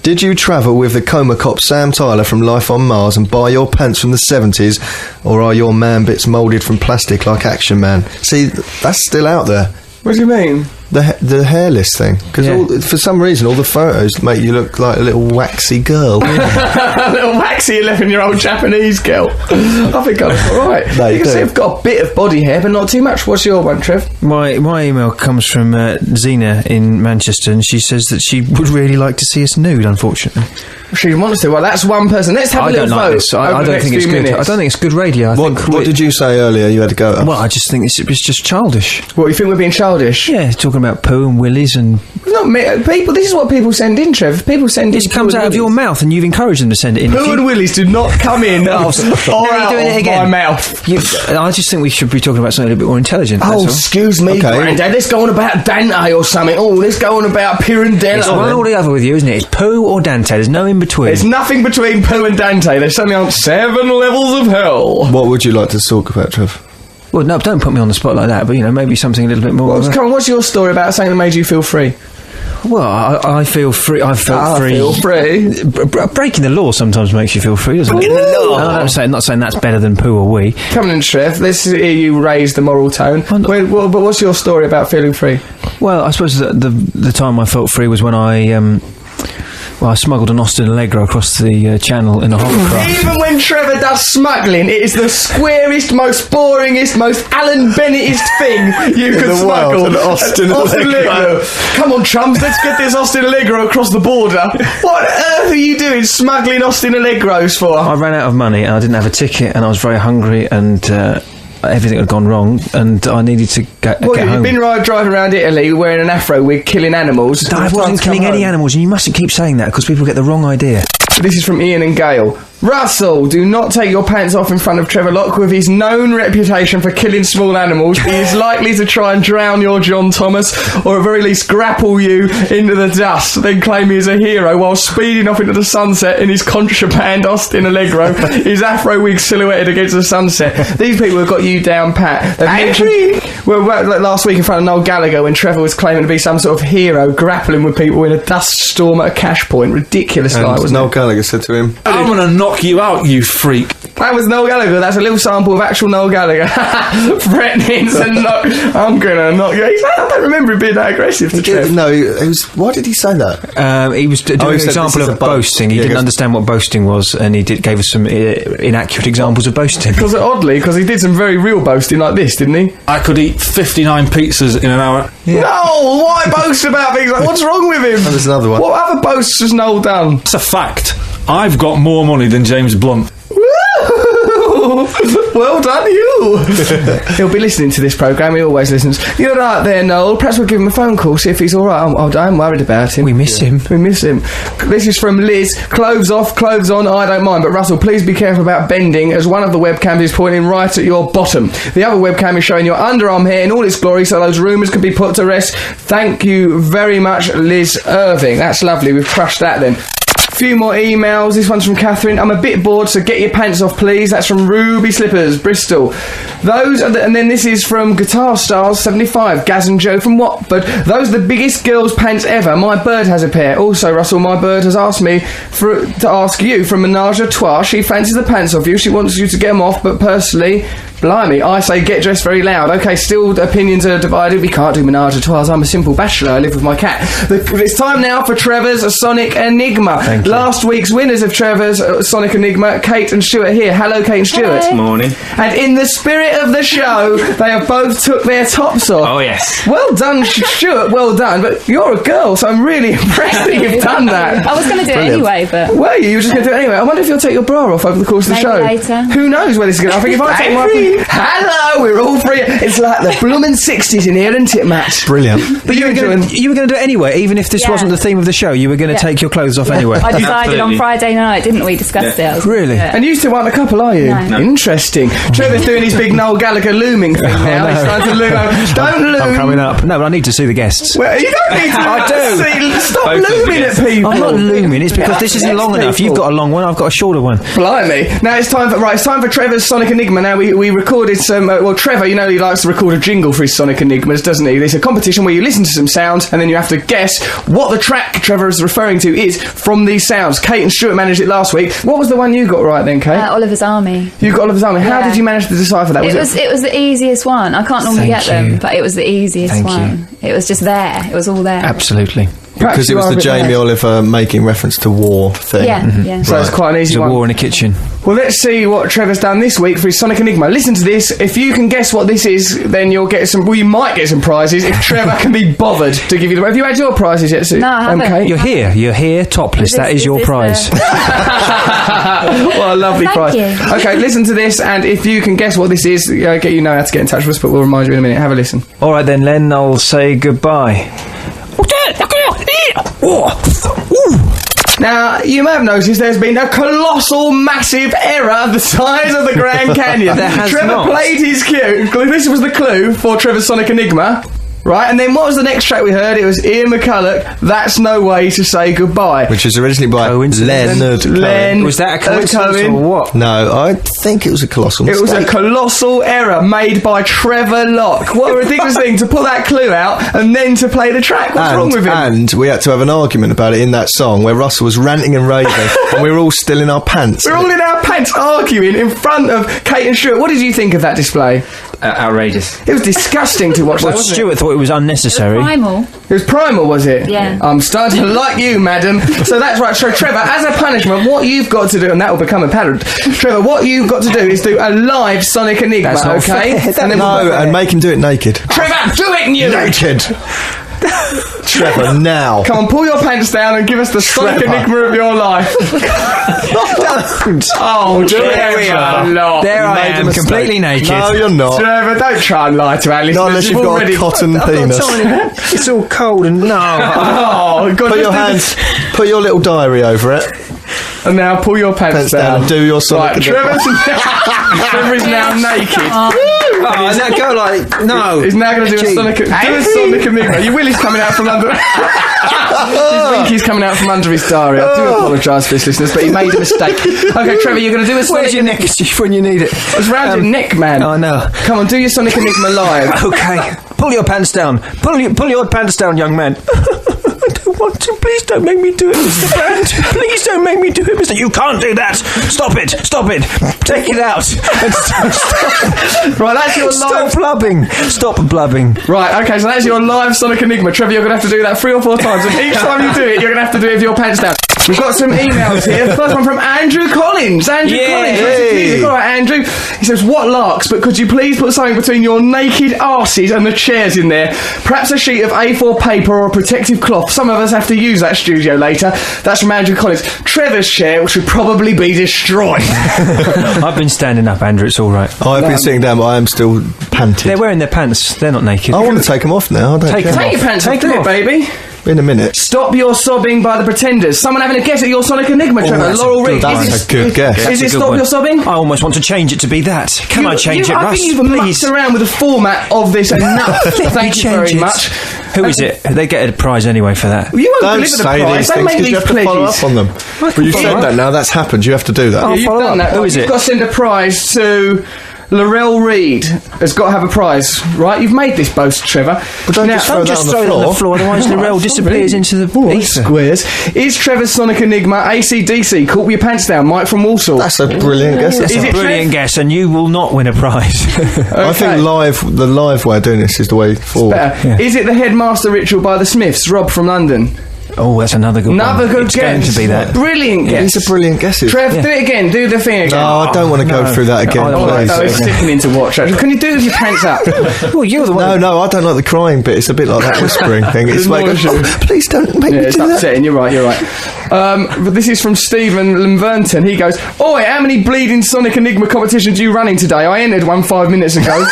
Did you travel with the coma cop Sam Tyler from Life on Mars and buy your pants from the 70s, or are your man bits moulded from plastic like Action Man? See, that's still out there. What do you mean? The hairless thing, because for some reason all the photos make you look like a little waxy girl. A little waxy 11-year-old Japanese girl. I think I'm alright. You can see I've got a bit of body hair, but not too much. What's your one, Trev? My email comes from Zena in Manchester, and she says that she would really like to see us nude, unfortunately. She wants to. Well, that's one person. Let's have a little vote. I don't think it's good. I don't think it's good radio. What did you say earlier you had to go at? Well, I just think it's just childish. What, you think we're being childish? Yeah, talking about poo and willies and... Not me. People, this is what people send in, Trev. People send in... This comes out of your mouth and you've encouraged them to send it in. Poo and willies do not come in or out of my mouth. I just think we should be talking about something a bit more intelligent. Oh, excuse me, Grandad. Let's go on about Dante or something. Oh, let's go on about Pirandello. It's one or the other with you, isn't it? It's poo or Dante. There's no in between. There's nothing between poo and Dante. They're suddenly on 7 levels of hell. What would you like to talk about, Trev? Well, no, don't put me on the spot like that, but, maybe something a little bit more... Come on, what's your story about something that made you feel free? Well, I feel free. I felt free. I feel free. Breaking the law sometimes makes you feel free, doesn't it? I'm not saying that's better than poo or wee. Come on, Trev, let's hear you raise the moral tone. But what's your story about feeling free? Well, I suppose the time I felt free was when I smuggled an Austin Allegro across the channel in a hovercraft. Even when Trevor does smuggling, it is the squarest, most boringest, most Alan Bennettist thing you could smuggle. An Austin Allegro. Come on, chums, let's get this Austin Allegro across the border. What on earth are you doing smuggling Austin Allegros for? I ran out of money and I didn't have a ticket and I was very hungry and... everything had gone wrong, and I needed to get home. You've been driving around Italy wearing an afro wig, killing animals. No, I wasn't killing any animals, and you mustn't keep saying that because people get the wrong idea. This is from Ian and Gail. Russell, do not take your pants off in front of Trevor Locke. With his known reputation for killing small animals, he is likely to try and drown your John Thomas, or at very least grapple you into the dust, then claim he is a hero while speeding off into the sunset in his contraband Austin Allegro, his afro wig silhouetted against the sunset. These people have got you down pat. Last week in front of Noel Gallagher when Trevor was claiming to be some sort of hero grappling with people in a dust storm at a cash point. Ridiculous guy, wasn't Noel Gallagher said to him, I'm gonna knock you out, you freak. That was Noel Gallagher. That's a little sample of actual Noel Gallagher. Threatening to knock... I'm gonna knock you. I don't remember him being that aggressive to Trev. No, it was... Why did he say that? He was doing an example of boasting. He didn't understand what boasting was, and he gave us some inaccurate examples of boasting. Because he did some very real boasting like this, didn't he? I could eat 59 pizzas in an hour. Yeah. No! Why boast about things like... What's wrong with him? There's another one. What other boasts has Noel done? It's a fact. I've got more money than James Blunt. Well done, you. He'll be listening to this programme. He always listens. You're right there, Noel. Perhaps we'll give him a phone call, see if he's all right. I'm worried about him. We miss him. This is from Liz. Clothes off, clothes on, I don't mind. But Russell, please be careful about bending, as one of the webcams is pointing right at your bottom. The other webcam is showing your underarm hair in all its glory, so those rumours can be put to rest. Thank you very much, Liz Irving. That's lovely. We've crushed that then. Few more emails. This one's from Catherine. I'm a bit bored, so get your pants off, please. That's from Ruby Slippers, Bristol. And then this is from Guitar Stars 75, Gaz and Joe from Watford. Those are the biggest girls' pants ever. My bird has a pair. Also, Russell, my bird has asked me to ask you from Menage a Trois. She fancies the pants off you. She wants you to get them off, but personally, blimey, I say get dressed very loud. Okay, still the opinions are divided. We can't do Menage a Trois. I'm a simple bachelor. I live with my cat. It's time now for Trevor's Sonic Enigma. Thank you. Last week's winners of Trevor's Sonic Enigma, Kate and Stuart here. Hello, Kate and Stuart. Hello. Morning. And in the spirit of the show, they have both took their tops off. Oh, yes. Well done, Stuart, well done. But you're a girl, so I'm really impressed that you've done that. I was going to do it anyway, but... Were you? You were just going to do it anyway. I wonder if you'll take your bra off over the course of the show. Later. Who knows where this is going to... I think if I take my... Hello, we're all free. It's like the blooming 60s in here, isn't it, Matt? Brilliant. But you were going to do it anyway, even if this wasn't the theme of the show. You were going to take your clothes off anyway. I decided on Friday night, didn't we? Discussed it. Really? And you still aren't a couple, are you? No. Interesting. Trevor's doing his big Noel Gallagher looming thing now. He's trying to loom. Don't loom. I'm coming up. No, but I need to see the guests. Well, you don't need to. I do. Stop looming at people. I'm not looming. It's because this isn't long enough. You've got a long one. I've got a shorter one. Blimey. Now it's time for Trevor's Sonic Enigma. Now we recorded some. Trevor, you know, he likes to record a jingle for his Sonic Enigmas, doesn't he? There's a competition where you listen to some sounds and then you have to guess what the track Trevor is referring to is from these sounds. Kate and Stuart managed it last week. What was the one you got right then, Kate? Oliver's Army. You got Oliver's Army. How did you manage to decipher that? It was the easiest one. I can't normally get them, but it was the easiest one. It was just there. It was all there. Absolutely. Because it was the Jamie Oliver making reference to war thing. Yeah, yeah. So it's quite an easy one. War in a kitchen. Well, let's see what Trevor's done this week for his Sonic Enigma. Listen to this. If you can guess what this is, then you'll get some... Well, you might get some prizes if Trevor can be bothered to give you the... Have you had your prizes yet, Sue? No, I haven't. Okay. You're here, topless. That is your prize. What a lovely prize. You. Okay, listen to this, and if you can guess what this is, know how to get in touch with us, but we'll remind you in a minute. Have a listen. All right then, Len, I'll say goodbye. Now, you may have noticed there's been a colossal, massive error the size of the Grand Canyon. There has Trevor not. played his cue. This was the clue for Trevor's Sonic Enigma. Right, and then what was the next track we heard? It was Ian McCulloch, That's No Way to Say Goodbye. Which was originally by Leonard Cohen. Was that a coincidence or what? No, I think it was a colossal mistake. It was a colossal error made by Trevor Locke. What a ridiculous thing to put that clue out and then to play the track. What's wrong with him? And we had to have an argument about it in that song where Russell was ranting and raving and we were all still in our pants. We're all in our pants arguing in front of Kate and Stuart. What did you think of that display? Outrageous. It was disgusting to watch. Well, Stuart thought it was unnecessary. Primal. It was primal, was it? Yeah. I'm starting to like you, madam. So that's right. So, Trevor, as a punishment, what you've got to do, and that will become apparent, Trevor, what you've got to do is do a live Sonic Enigma, That's not okay? fair. And make him do it naked. Trevor, do it, you! Naked! Trevor, now. Come on, pull your pants down and give us the Sonic Enigma of your life. Don't! Oh, There we are. There I am, completely naked. No, you're not. Trevor, don't try and lie to our listeners. Not unless you've got a cotton penis. It's all cold and no. Oh, God. Put your little diary over it. And now pull your pants down and do your Sonic Enigma. Trevor is now naked. Oh, that go like no. He's now going to do a Sonic Enigma. Your willy's coming out from under. His winky's coming out from under his diary. I do apologise for his listeners, but he made a mistake. Okay, Trevor, you're going to do a Sonic. Where's your neckerchief when you need it? It's round your neck, man. I know. Come on, do your Sonic Enigma live. Okay, pull your pants down. Pull your pants down, young man. I don't want to. Please don't make me do it, Mr. Brand. Please don't make me do it, Mr. You can't do that. Stop it. Take it out. Right, that's your live. Stop blubbing. Right, okay, so that's your live Sonic Enigma. Trevor, you're going to have to do that 3 or 4 times, and each time you do it, you're going to have to do it with your pants down. We've got some emails here. The first one from Andrew Collins. Andrew Collins. All right, Andrew. He says, what larks, but could you please put something between your naked arses and the chairs in there? Perhaps a sheet of A4 paper or a protective cloth. Some of us have to use that studio later. That's from Andrew Collins. Trevor's chair should probably be destroyed. I've been standing up, Andrew. It's all right. I've been sitting down, but I am still panted. They're wearing their pants. They're not naked. I want to take them off now. Take your pants off, do it, baby. In a minute. Stop Your Sobbing by the Pretenders. Someone having a guess at your Sonic Enigma, Trevor. Laurel Reed. That's a good guess. Is it Stop Your Sobbing? I almost want to change it to be that. Can I change it, Russ? I think you've mucked around with the format of this enough. Thank you very much. Who is it? They get a prize anyway for that. You won't Don't deliver the say prize. these Don't things make because these you have to follow up on them. Well, you've said that now. That's happened. You have to do that. Yeah, you've done that. Who is it? You've got to send a prize to... Laurel Reed has got to have a prize, right? You've made this boast, Trevor. But don't just throw it on the floor, otherwise Laurel disappears into the ether. Squares. Is Trevor's Sonic Enigma AC/DC? Pull your pants down, Mike from Walsall. That's a brilliant guess. That's a brilliant guess, and you will not win a prize. I think the live way of doing this is the way forward. Yeah. Is it the Headmaster Ritual by the Smiths? Rob from London. Oh, that's another good one. Another good it's guess. Going to be that. Brilliant guess. It's a brilliant guess. Trev, do it again. Do the thing again. No, I don't want to go through that again, please. No, it's sickening to watch. Can you do it with your pants up? Well, you're the one. No, I don't like the crying bit. It's a bit like that whispering thing. It's like, please don't make me do it's that. upsetting. You're right. But this is from Stephen Limvernton. He goes, "Oi, how many bleeding Sonic Enigma competitions are you running today? I entered one 5 minutes ago.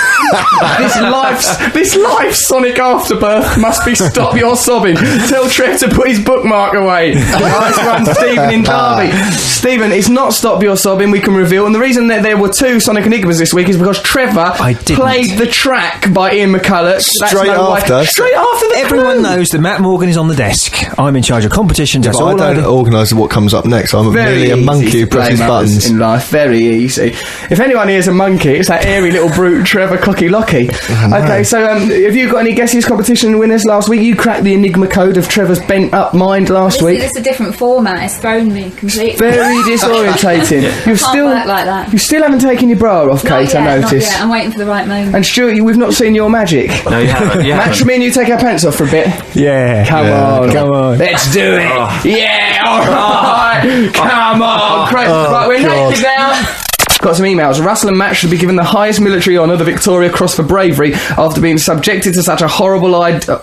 This life's Sonic Afterbirth must be Stop Your Sobbing. Tell Trev to put his bookmark away." Nice one, Stephen in Derby. Stephen, it's not Stop Your Sobbing, we can reveal. And the reason that there were 2 Sonic Enigmas this week is because Trevor played the track by Ian McCulloch. Straight after the Everyone knows that Matt Morgan is on the desk. I'm in charge of competitions. That's all I don't organise what comes up next. I'm merely a monkey who presses buttons. In life, very easy. If anyone here's a monkey, it's that airy little brute Trevor Cocky Locky. Okay, so have you got any guesses competition winners last week? You cracked the Enigma code of Trevor's bent up mind last week. It's a different format. It's thrown me completely. Very disorientating. You still haven't taken your bra off, Kate. I noticed. I'm waiting for the right moment. And Stuart, we've not seen your magic. No, you haven't. Matt, me and you take our pants off for a bit. Yeah. Come on. Let's do it. Oh. Yeah. All right. Come on. Right, we're naked now. Got some emails. Russell and Matt should be given the highest military honour, the Victoria Cross for bravery, after being subjected to such a horrible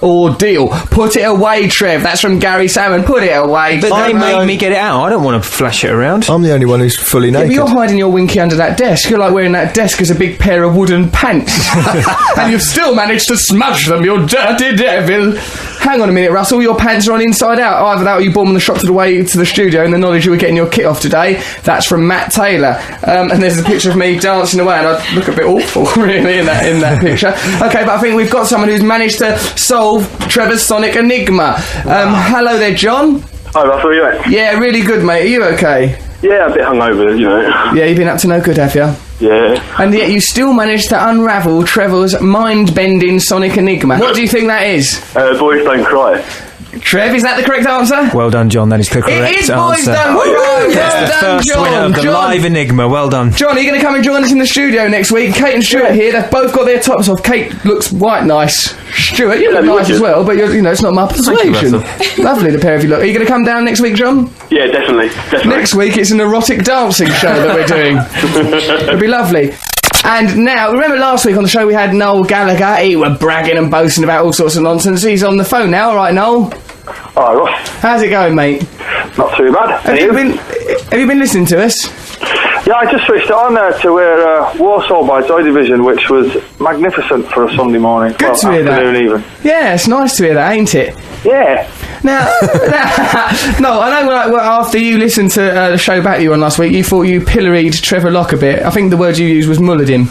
ordeal. Put it away, Trev. That's from Gary Salmon. Put it away. But they made me get it out. I don't want to flash it around. I'm the only one who's fully naked. But you're hiding your winky under that desk. You're like wearing that desk as a big pair of wooden pants. And you've still managed to smudge them, you dirty devil. Hang on a minute, Russell, your pants are on inside out. Either that or you bought them on the shop to the way to the studio in the knowledge you were getting your kit off today. That's from Matt Taylor. And there's a picture of me dancing away, and I look a bit awful, really, in that picture. Okay, but I think we've got someone who's managed to solve Trevor's sonic enigma. Hello there, John. Hi, Russell, you right? Yeah, really good, mate. Are you okay? Yeah, a bit hungover, you know. Yeah, you've been up to no good, have you? Yeah. And yet you still managed to unravel Trevor's mind-bending sonic enigma. What do you think that is? Boys Don't Cry. Trev, is that the correct answer? Well done, John. That is the correct answer. It is Boys Don't Cry. Well done, John. The live enigma. Well done. John, are you going to come and join us in the studio next week? Kate and Stuart here. They've both got their tops off. Kate looks quite nice. Stuart, you look nice as well, but it's not my persuasion. Lovely, the pair of you look. Are you going to come down next week, John? Yeah, definitely. Next week it's an erotic dancing show that we're doing. It'll be lovely. And now, remember last week on the show we had Noel Gallagher? He was bragging and boasting about all sorts of nonsense. He's on the phone now, all right, Noel? All right, Ross. How's it going, mate? Not too bad. Have you been listening to us? Yeah, I just switched it on there to Warsaw by Joy Division, which was magnificent for a Sunday morning. Good to hear that. Afternoon even. Yeah, it's nice to hear that, ain't it? Yeah. Now, no, I know after you listened to the show back you on last week, you thought you pilloried Trevor Locke a bit. I think the word you used was mullered him.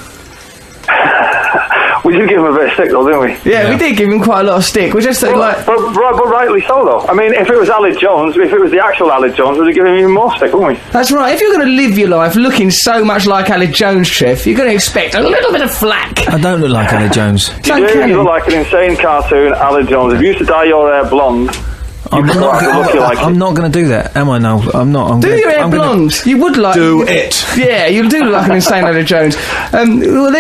We did give him a bit of stick, though, didn't we? Yeah, we did give him quite a lot of stick. We just but rightly so, though. I mean, if it was Aled Jones, if it was the actual Aled Jones, we'd have given him even more stick, wouldn't we? That's right. If you're going to live your life looking so much like Aled Jones, Trev, you're going to expect a little bit of flack. I don't look like Aled Jones. You look like an insane cartoon, Aled Jones. If you used to dye your hair blonde... I'm not going to do that, am I? No, I'm not. Do your hair blonde. You would like... Do it. Yeah, you do look like an insane Aled Jones. Well,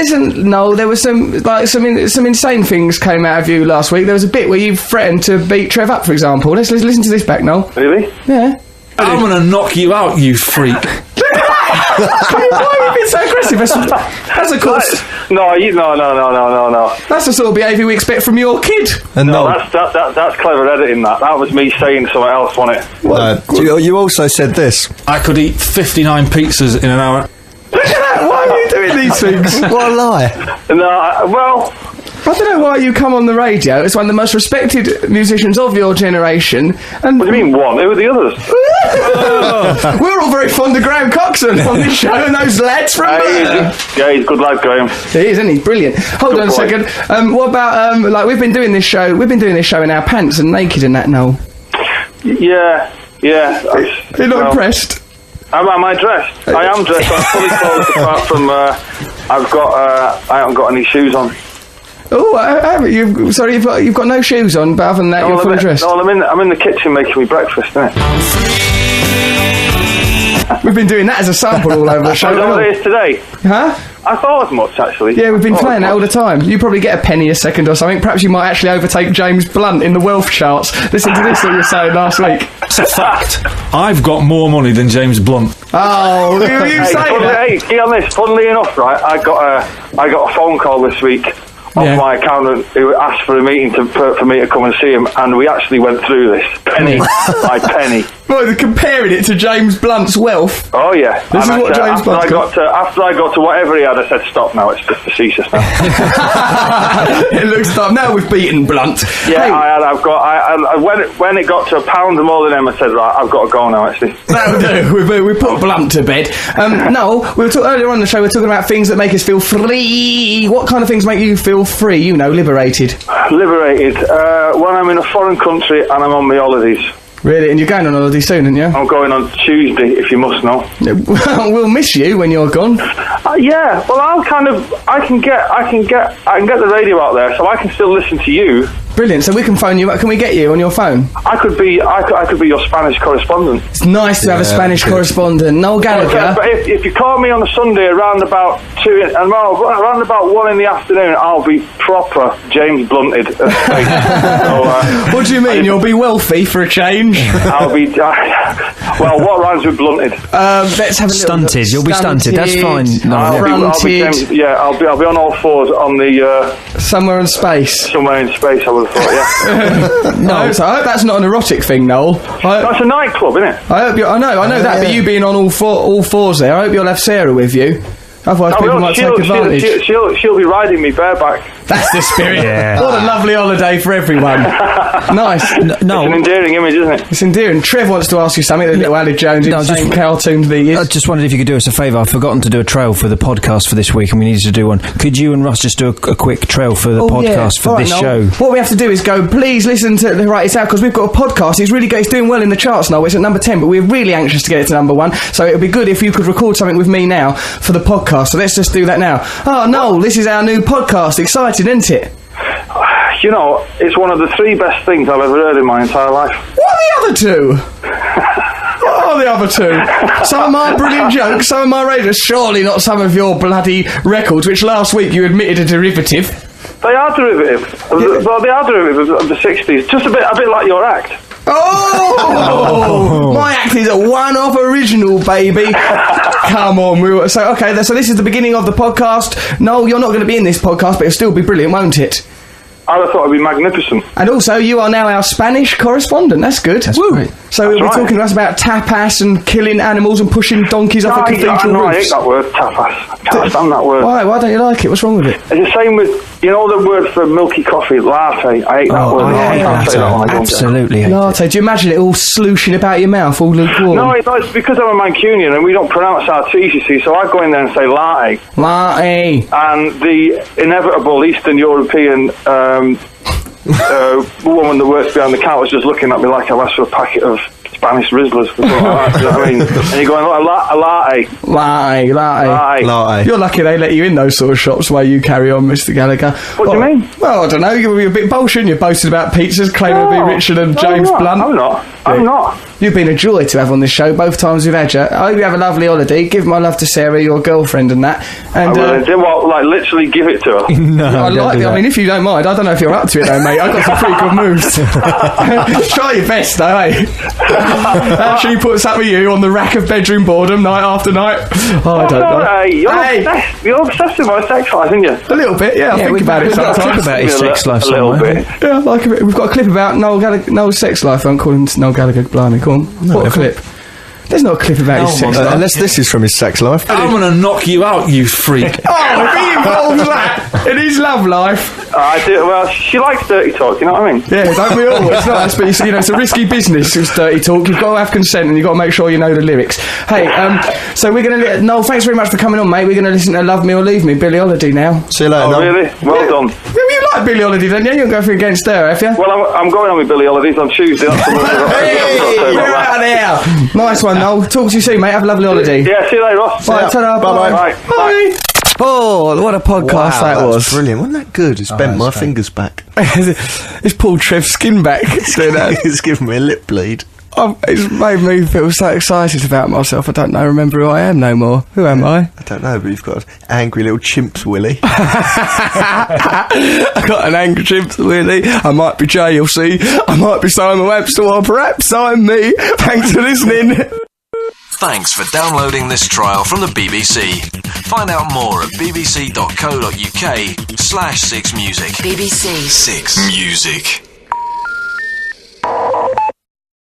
there was some insane things came out of you last week. There was a bit where you threatened to beat Trev up, for example. Let's listen to this back, Noel. Really? Yeah. I'm going to knock you out, you freak. Why are you being so aggressive? That's of course... No. That's the sort of behaviour we expect from your kid. And that's clever editing, that. That was me saying something else, wasn't it? You also said this. I could eat 59 pizzas in an hour. Look at that! Why are you doing these things? What a lie. No, I don't know why you come on the radio as one of the most respected musicians of your generation. And what do you mean one? Who are the others? We're all very fond of Graham Coxon on this show, and those lads from yeah, he's a good lad, Graham. He is, isn't he? Brilliant. Hold on a second. What about we've been doing this show in our pants and naked and that, Noel? Yeah. You're not impressed? Am I dressed? I am dressed. I'm fully clothed apart from I haven't got any shoes on. Oh, you've got no shoes on, but other than that, you're fully dressed. No, I'm in the kitchen making me breakfast, innit? We've been doing that as a sample all over the show. Is that what it is today? Huh? I thought as much, actually. Yeah, we've been playing that all the time. You probably get a penny a second or something. Perhaps you might actually overtake James Blunt in the wealth charts. Listen to this that you were saying last week. It's a fact. I've got more money than James Blunt. Oh, you say that? Hey, get on this. Funnily enough, right, I got a phone call this week off my accountant who asked for a meeting for me to come and see him, and we actually went through this penny by penny. Well, they're comparing it to James Blunt's wealth. Oh yeah, this is what James Blunt's got. After I got to whatever he had, I said, "Stop now. It's just facetious now." It looks like now we've beaten Blunt. Yeah, hey. When it got to £1 more than him, I said, "Right, I've got to go now." Actually, that'll do. We put Blunt to bed. No, we were talking earlier on the show. We were talking about things that make us feel free. What kind of things make you feel free? You know, liberated. Liberated. When I'm in a foreign country and I'm on my holidays. Really? And you're going on holiday soon, aren't you? I'm going on Tuesday, if you must know. We'll miss you when you're gone. Yeah. Well, I can get the radio out there, so I can still listen to you. Brilliant. So we can phone you up. Can we get you on your phone? I could be your Spanish correspondent. It's nice to have a Spanish correspondent. Noel Gallagher. But if you call me on a Sunday around about 2 and around about 1 in the afternoon, I'll be proper James Blunted. What do you mean? You'll be wealthy for a change? I'll be. Well, what rhymes with blunted? Let's have a stunted. You'll be stunted. That's fine. I'll be on all fours on the somewhere in space. Somewhere in space, I would have thought. Yeah. No, so I hope that's not an erotic thing, Noel. That's a nightclub, isn't it? I know that. But you being on all fours there, I hope you'll have Sarah with you. Otherwise, people might take advantage. She'll be riding me bareback. That's the spirit. Yeah. What a lovely holiday for everyone. Nice. No. It's an endearing image, isn't it? It's endearing. Trev wants to ask you something, the little Ali Jones in the same cartoon that he is. I just wondered if you could do us a favour. I've forgotten to do a trail for the podcast for this week, and we needed to do one. Could you and Ross just do a quick trail for the podcast for this show? What we have to do is go, please listen to the Right It's Out, because we've got a podcast. It's really good. It's doing well in the charts now. It's at number 10, but we're really anxious to get it to number 1. So it would be good if you could record something with me now for the podcast. So let's just do that now. Oh, Noel, this is our new podcast. Exciting, isn't it? You know, it's one of the 3 best things I've ever heard in my entire life. What are the other 2? What are the other 2? Some of my brilliant jokes, some of my radios. Surely not some of your bloody records, which last week you admitted are derivative. They are derivative. Well, they are derivative of the 60s. Just a bit like your act. Oh! My act is a one-off original, baby. Come on. So this is the beginning of the podcast. No, you're not going to be in this podcast, but it'll still be brilliant, won't it? I thought it'd be magnificent. And also, you are now our Spanish correspondent. That's good. That's great. So we'll be talking to us about tapas and killing animals and pushing donkeys off a cathedral roof. I hate that word, tapas. I can't stand that word. Why? Why don't you like it? What's wrong with it? It's the same with, you know, the word for milky coffee, latte. I hate that word. I can't say that one. Absolutely. Latte. Do you imagine it all slooshing about your mouth, all lukewarm? No, it's because I'm a Mancunian and we don't pronounce our T's, you see, so I go in there and say latte. Latte. And the inevitable Eastern European woman that works behind the counter was just looking at me like I've asked for a packet of Spanish Rizzlers. You know what I mean? And you're going, a latte. Latte. You're lucky they let you in those sort of shops while you carry on, Mr. Gallagher. What do you mean? Well, I don't know. You're a bit bullshit. You're boasting about pizzas, claiming to be richer than James Blunt. I'm not. You've been a joy to have on this show both times we've had you. I hope you have a lovely holiday. Give my love to Sarah, your girlfriend, and that. And literally give it to her. No, I mean, if you don't mind, I don't know if you're up to it though, mate. I've got some pretty good moves. Try your best though, eh? Actually put something with you on the rack of bedroom boredom night after night. I don't know. You're obsessed with my sex life, aren't you? A little bit, yeah. I think about it sometimes. Talk about his sex life somewhere. A little bit. Yeah, like a bit. We've got a clip about Noel's sex life. I won't call him Noel Gallagher. Blimey, go on. What a clip. There's not a clip about his sex life. Unless this is from his sex life. I'm going to knock you out, you freak. If he involves that in his love life. I do. Well, she likes dirty talk, you know what I mean? Yeah, don't we all? It's nice, but it's a risky business. It's dirty talk. You've got to have consent and you've got to make sure you know the lyrics. Hey, so we're going to... Noel, thanks very much for coming on, mate. We're going to listen to Love Me or Leave Me, Billie Holiday now. See you later, Noel. Really? Well done. Yeah, you like Billie Holiday, don't you? You don't go against her, have you? Well, I'm going on with Billie Holidays on Tuesday. That's Hey, we're out of here. Nice one, Noel. Talk to you soon, mate. Have a lovely holiday. Yeah, see you later, Ross. Bye, ta-da, bye. Bye. Oh, what a podcast that was. Brilliant. Wasn't that good? It's bent my fingers back. It's pulled Trev's skin back. It's given me a lip bleed. It's made me feel so excited about myself. I don't remember who I am no more. Who am I? I don't know, but you've got an angry little chimp's willy. I got an angry chimp's willy. I might be JLC. I might be Simon Webster, or perhaps I'm me. Thanks for listening. Thanks for downloading this trial from the BBC. Find out more at bbc.co.uk/6music. BBC 6music.